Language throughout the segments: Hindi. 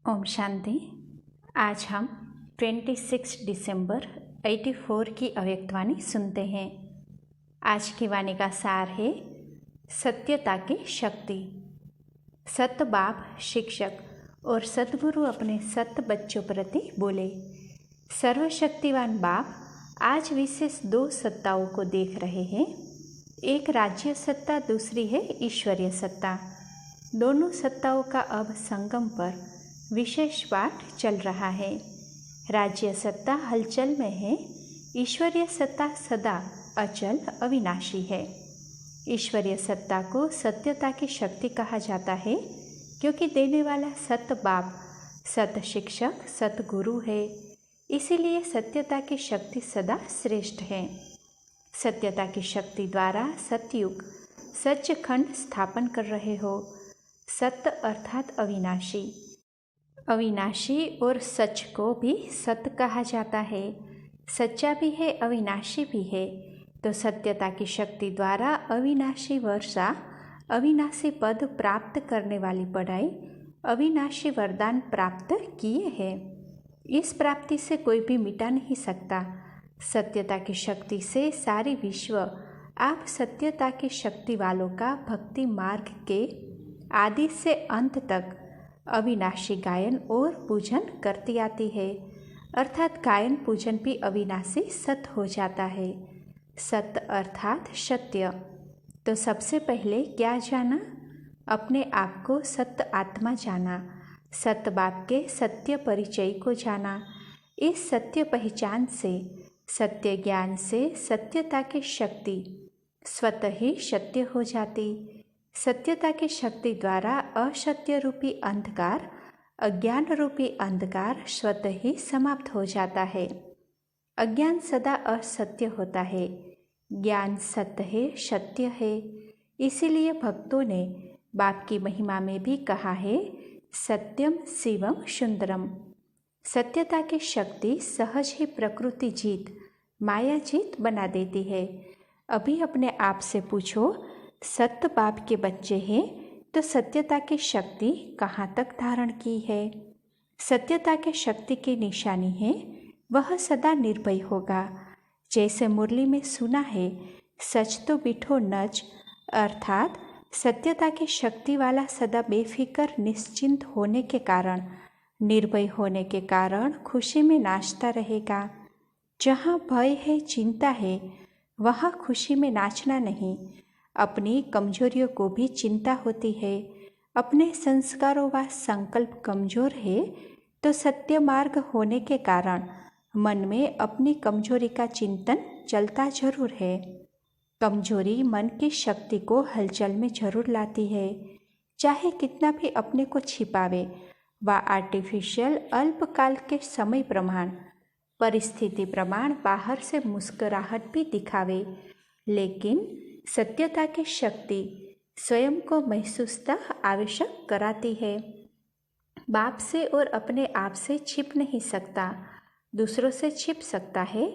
ओम शांति। आज हम 26 दिसंबर 84 की अव्यक्तवाणी सुनते हैं। आज की वाणी का सार है सत्यता की शक्ति। सत बाप शिक्षक और सतगुरु अपने सत बच्चों प्रति बोले। सर्वशक्तिवान बाप आज विशेष दो सत्ताओं को देख रहे हैं। एक राज्य सत्ता, दूसरी है ईश्वरीय सत्ता। दोनों सत्ताओं का अब संगम पर विशेष पाठ चल रहा है। राज्य सत्ता हलचल में है, ईश्वरीय सत्ता सदा अचल अविनाशी है। ईश्वरीय सत्ता को सत्यता की शक्ति कहा जाता है क्योंकि देने वाला सत बाप, सत शिक्षक, सत गुरु है। इसीलिए सत्यता की शक्ति सदा श्रेष्ठ है। सत्यता की शक्ति द्वारा सतयुग सच्चखंड स्थापन कर रहे हो। सत्य अर्थात अविनाशी। अविनाशी और सच को भी सत्य कहा जाता है। सच्चा भी है, अविनाशी भी है। तो सत्यता की शक्ति द्वारा अविनाशी वर्षा, अविनाशी पद प्राप्त करने वाली पढ़ाई, अविनाशी वरदान प्राप्त किए हैं। इस प्राप्ति से कोई भी मिटा नहीं सकता। सत्यता की शक्ति से सारी विश्व आप सत्यता की शक्ति वालों का भक्ति मार्ग के आदि से अंत तक अविनाशी गायन और पूजन करती आती है। अर्थात गायन पूजन भी अविनाशी सत्य हो जाता है। सत्य अर्थात सत्य। तो सबसे पहले क्या जाना? अपने आप को सत्य आत्मा जाना, सत्य बाप के सत्य परिचय को जाना। इस सत्य पहचान से, सत्य ज्ञान से सत्यता की शक्ति स्वतः ही सत्य हो जाती। सत्यता की शक्ति द्वारा असत्य रूपी अंधकार, अज्ञान रूपी अंधकार स्वतः ही समाप्त हो जाता है। अज्ञान सदा असत्य होता है, ज्ञान सत्य है, सत्य है। इसीलिए भक्तों ने बाप की महिमा में भी कहा है, सत्यम शिवम सुंदरम। सत्यता की शक्ति सहज ही प्रकृति जीत, माया जीत बना देती है। अभी अपने आप से पूछो, सत्य बाप के बच्चे हैं तो सत्यता की शक्ति कहाँ तक धारण की है? सत्यता के शक्ति की निशानी है, वह सदा निर्भय होगा। जैसे मुरली में सुना है, सच तो बिठो नच, अर्थात सत्यता की शक्ति वाला सदा बेफिक्र निश्चिंत होने के कारण, निर्भय होने के कारण खुशी में नाचता रहेगा। जहाँ भय है, चिंता है, वहाँ खुशी में नाचना नहीं। अपनी कमजोरियों को भी चिंता होती है। अपने संस्कारों व संकल्प कमजोर है तो सत्य मार्ग होने के कारण मन में अपनी कमजोरी का चिंतन चलता जरूर है। कमजोरी मन की शक्ति को हलचल में जरूर लाती है। चाहे कितना भी अपने को छिपावे व आर्टिफिशियल अल्पकाल के समय प्रमाण, परिस्थिति प्रमाण बाहर से मुस्कुराहट भी दिखावे, लेकिन सत्यता की शक्ति स्वयं को महसूसता आवश्यक कराती है। बाप से और अपने आप से छिप नहीं सकता, दूसरों से छिप सकता है।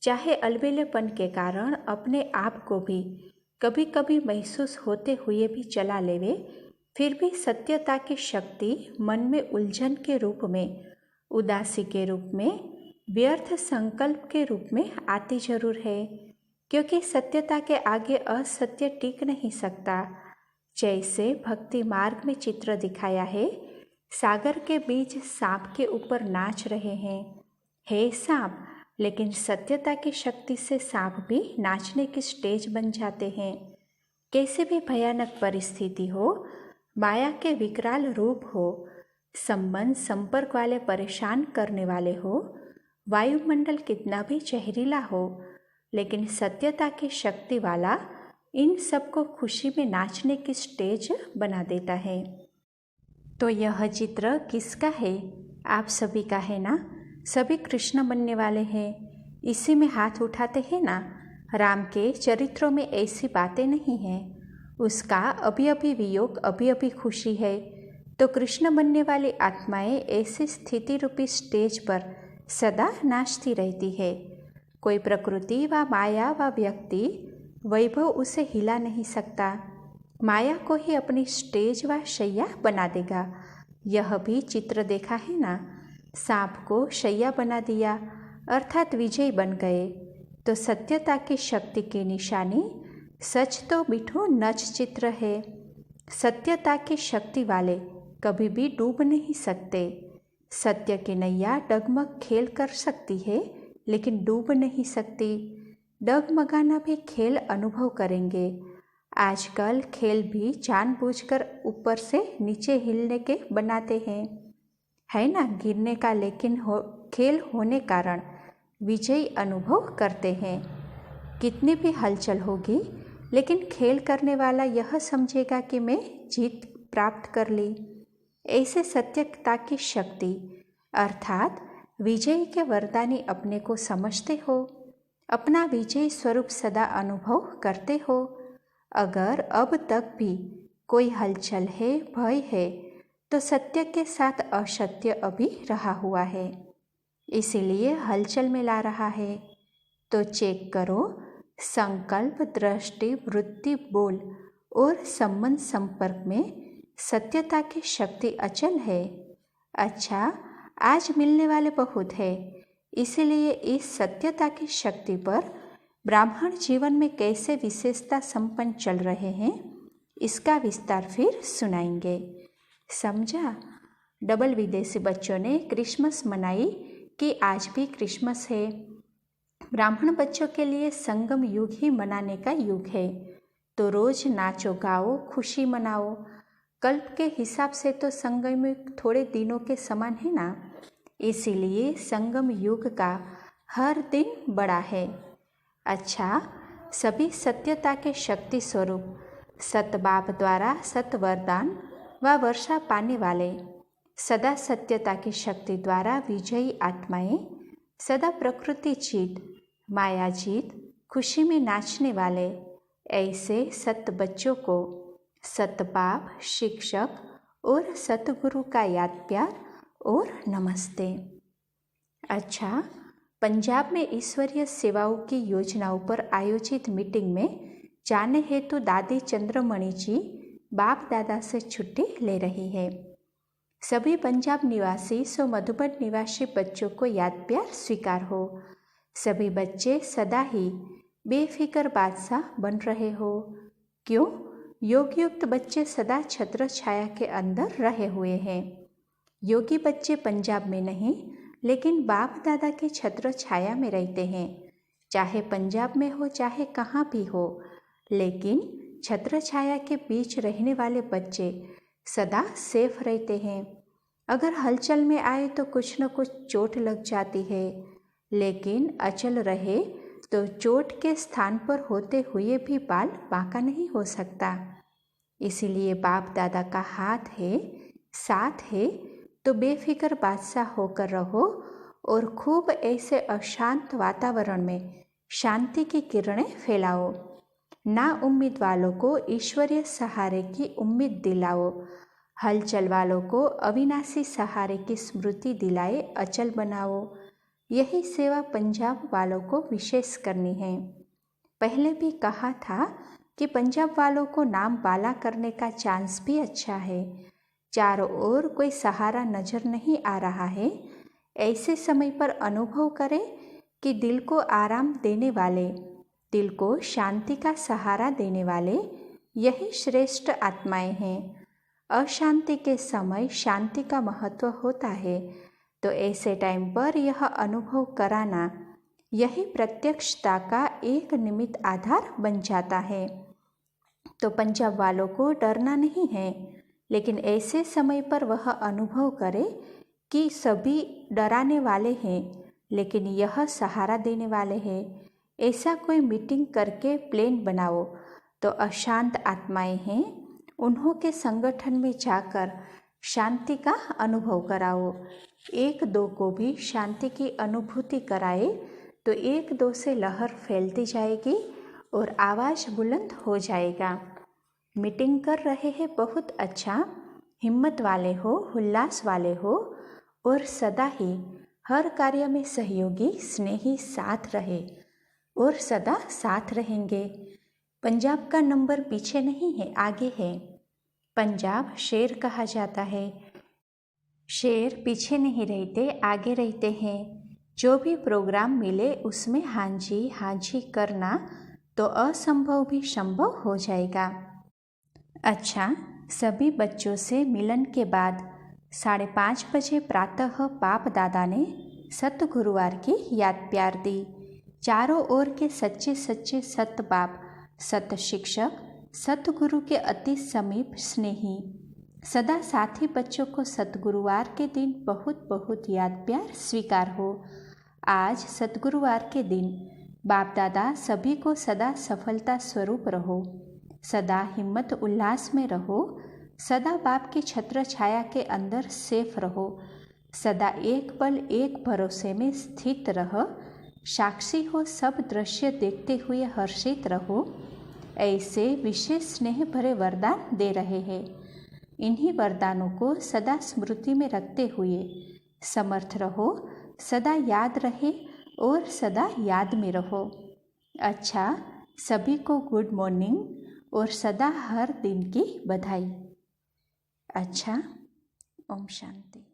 चाहे अलबेलेपन के कारण अपने आप को भी कभी कभी महसूस होते हुए भी चला लेवे, फिर भी सत्यता की शक्ति मन में उलझन के रूप में, उदासी के रूप में, व्यर्थ संकल्प के रूप में आती जरूर है, क्योंकि सत्यता के आगे असत्य टिक नहीं सकता। जैसे भक्ति मार्ग में चित्र दिखाया है, सागर के बीच सांप के ऊपर नाच रहे हैं। हे सांप, लेकिन सत्यता की शक्ति से सांप भी नाचने की स्टेज बन जाते हैं। कैसे भी भयानक परिस्थिति हो, माया के विकराल रूप हो, संबंध संपर्क वाले परेशान करने वाले हो, वायुमंडल कितना भी जहरीला हो, लेकिन सत्यता की शक्ति वाला इन सबको खुशी में नाचने की स्टेज बना देता है। तो यह चित्र किसका है? आप सभी का है ना? सभी कृष्ण बनने वाले हैं, इसी में हाथ उठाते हैं ना। राम के चरित्रों में ऐसी बातें नहीं हैं। उसका अभी अभी वियोग, अभी अभी खुशी है। तो कृष्ण बनने वाली आत्माएं ऐसी स्थिति रूपी स्टेज पर सदा नाचती रहती है। कोई प्रकृति व माया व व्यक्ति वैभव उसे हिला नहीं सकता। माया को ही अपनी स्टेज व शैया बना देगा। यह भी चित्र देखा है ना, सांप को शैया बना दिया अर्थात विजयी बन गए। तो सत्यता की शक्ति की निशानी सच तो मीठो नच चित्र है। सत्यता की शक्ति वाले कभी भी डूब नहीं सकते। सत्य की नैया डगमग खेल कर सकती है लेकिन डूब नहीं सकती। डगमगाना भी खेल अनुभव करेंगे। आजकल खेल भी जानबूझकर ऊपर से नीचे हिलने के बनाते हैं, है ना, गिरने का, लेकिन खेल होने कारण विजयी अनुभव करते हैं। कितनी भी हलचल होगी लेकिन खेल करने वाला यह समझेगा कि मैं जीत प्राप्त कर ली। ऐसे सत्यता की शक्ति अर्थात विजय के वरदानी अपने को समझते हो, अपना विजय स्वरूप सदा अनुभव करते हो। अगर अब तक भी कोई हलचल है, भय है, तो सत्य के साथ असत्य अभी रहा हुआ है, इसीलिए हलचल में ला रहा है। तो चेक करो, संकल्प, दृष्टि, वृत्ति, बोल और संबंध संपर्क में सत्यता की शक्ति अचल है। अच्छा, आज मिलने वाले बहुत है, इसीलिए इस सत्यता की शक्ति पर ब्राह्मण जीवन में कैसे विशेषता संपन्न चल रहे हैं, इसका विस्तार फिर सुनाएंगे। समझा? डबल विदेशी बच्चों ने क्रिसमस मनाई कि आज भी क्रिसमस है। ब्राह्मण बच्चों के लिए संगम युग ही मनाने का युग है। तो रोज नाचो गाओ, खुशी मनाओ। कल्प के हिसाब से तो संगम युग थोड़े दिनों के समान है ना, इसीलिए संगम युग का हर दिन बड़ा है। अच्छा, सभी सत्यता के शक्ति स्वरूप सतबाप द्वारा सत वरदान व वर्षा पाने वाले, सदा सत्यता की शक्ति द्वारा विजयी आत्माएं, सदा प्रकृति जीत, माया जीत, खुशी में नाचने वाले ऐसे सत बच्चों को सतबाप, शिक्षक और सतगुरु का याद प्यार और नमस्ते। अच्छा, पंजाब में ईश्वरीय सेवाओं की योजनाओं पर आयोजित मीटिंग में जाने हेतु दादी चंद्रमणि जी बाप दादा से छुट्टी ले रही है। सभी पंजाब निवासी सो मधुबन निवासी बच्चों को याद प्यार स्वीकार हो। सभी बच्चे सदा ही बेफिक्र बादशाह बन रहे हो। क्यों? योगयुक्त बच्चे सदा छत्र छाया के अंदर रहे हुए हैं। योगी बच्चे पंजाब में नहीं लेकिन बाप दादा के छत्र छाया में रहते हैं, चाहे पंजाब में हो चाहे कहाँ भी हो, लेकिन छत्र छाया के बीच रहने वाले बच्चे सदा सेफ रहते हैं। अगर हलचल में आए तो कुछ न कुछ चोट लग जाती है, लेकिन अचल रहे तो चोट के स्थान पर होते हुए भी बाल बांका नहीं हो सकता। इसीलिए बाप दादा का हाथ है, साथ है, तो बेफिक्र बादशाह होकर रहो और खूब ऐसे अशांत वातावरण में शांति की किरणें फैलाओ। ना उम्मीद वालों को ईश्वरीय सहारे की उम्मीद दिलाओ। हलचल वालों को अविनाशी सहारे की स्मृति दिलाए अचल बनाओ। यही सेवा पंजाब वालों को विशेष करनी है। पहले भी कहा था कि पंजाब वालों को नाम बाला करने का चांस भी अच्छा है। चारों ओर कोई सहारा नजर नहीं आ रहा है। ऐसे समय पर अनुभव करें कि दिल को आराम देने वाले, दिल को शांति का सहारा देने वाले यही श्रेष्ठ आत्माएं हैं। अशांति के समय शांति का महत्व होता है, तो ऐसे टाइम पर यह अनुभव कराना यही प्रत्यक्षता का एक निमित्त आधार बन जाता है। तो पंजाब वालों को डरना नहीं है, लेकिन ऐसे समय पर वह अनुभव करे कि सभी डराने वाले हैं लेकिन यह सहारा देने वाले हैं। ऐसा कोई मीटिंग करके प्लान बनाओ तो अशांत आत्माएं हैं, उन्हों के संगठन में जाकर शांति का अनुभव कराओ। एक दो को भी शांति की अनुभूति कराए तो एक दो से लहर फैलती जाएगी और आवाज़ बुलंद हो जाएगा। मीटिंग कर रहे हैं, बहुत अच्छा, हिम्मत वाले हो, उल्लास वाले हो और सदा ही हर कार्य में सहयोगी स्नेही साथ रहे और सदा साथ रहेंगे। पंजाब का नंबर पीछे नहीं है, आगे है। पंजाब शेर कहा जाता है। शेर पीछे नहीं रहते, आगे रहते हैं। जो भी प्रोग्राम मिले उसमें हाँ जी करना तो असंभव भी संभव हो जाएगा। अच्छा, सभी बच्चों से मिलन के बाद 5:30 बजे प्रातः बाप दादा ने सत गुरुवार की याद प्यार दी। चारों ओर के सच्चे सच्चे सत बाप, सत शिक्षक, सतगुरु के अति समीप स्नेही सदा साथी बच्चों को सतगुरुवार के दिन बहुत बहुत याद प्यार स्वीकार हो। आज सतगुरुवार के दिन बाप दादा सभी को सदा सफलता स्वरूप रहो, सदा हिम्मत उल्लास में रहो, सदा बाप की छत्र छाया के अंदर सेफ रहो, सदा एक पल एक भरोसे में स्थित रह, साक्षी हो सब दृश्य देखते हुए हर्षित रहो। ऐसे विशेष स्नेह भरे वरदान दे रहे हैं। इन्हीं वरदानों को सदा स्मृति में रखते हुए समर्थ रहो, सदा याद रहे और सदा याद में रहो। अच्छा, सभी को गुड मॉर्निंग और सदा हर दिन की बधाई। अच्छा, ओम शांति।